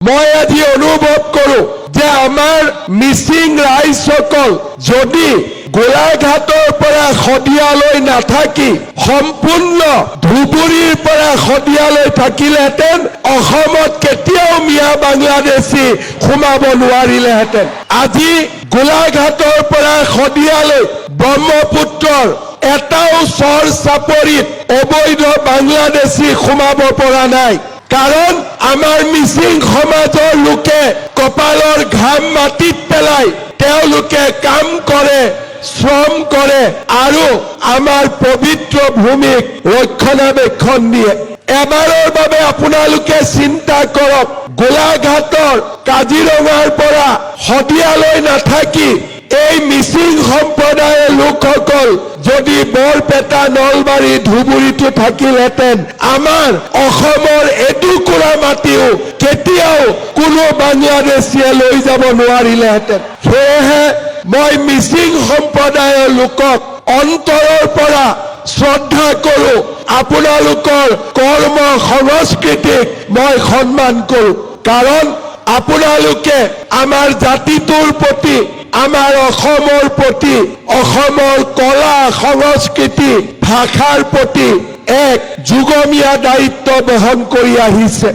মই আজি অনুভৱ কৰো যে আমাৰ মিচিং ৰাইজসকল যদি গোলাঘাটৰ পৰা শদিয়ালৈ নাথাকি সম্পূৰ্ণ ধুবুৰীৰ পৰা শদিয়ালৈ থাকিলেহেঁতেন অসমত কেতিয়াও মিয়া বাংলাদেশী সোমাব নোৱাৰিলেহেঁতেন। আজি গোলাঘাটৰ পৰা শদিয়ালৈ ব্ৰহ্মপুত্ৰৰ এটাও চৰ চাপৰিত অবৈধ বাংলাদেশী সোমাব পৰা নাই। কাৰণ আমাৰ মিচিং সমাজৰ লোকে কপালৰ ঘাম মাটিত পেলাই তেওঁলোকে কাম কৰে, শ্ৰম কৰে আৰু আমাৰ পবিত্ৰ ভূমিক ৰক্ষণাবেক্ষণ দিয়ে। এবাৰৰ বাবে আপোনালোকে চিন্তা কৰক, গোলাঘাটৰ কাজিৰঙাৰ পৰা শদিয়ালৈ নাথাকি এই মিচিং সম্প্ৰদায়ৰ লোকসকল যদি বৰপেটা নলবাৰী ধুবুৰীতো থাকিলহেঁতেন আমাৰ অসমৰ এটুকুৰা মাটিও কেতিয়াও কোনো বাংলাদেশীয়ে লৈ যাব নোৱাৰিলেহেঁতেন। সেয়েহে মই মিচিং সম্প্ৰদায়ৰ লোকক অন্তৰৰ পৰা শ্ৰদ্ধা কৰো। আপোনালোকৰ কৰ্ম সংস্কৃতিক মই সন্মান কৰো। কাৰণ আপোনালোকে আমাৰ জাতিটোৰ প্ৰতি, আমাৰ অসমৰ প্ৰতি, অসমৰ কলা সংস্কৃতি ভাষাৰ প্ৰতি এক যুগমীয়া দায়িত্ব বহন কৰি আহিছে।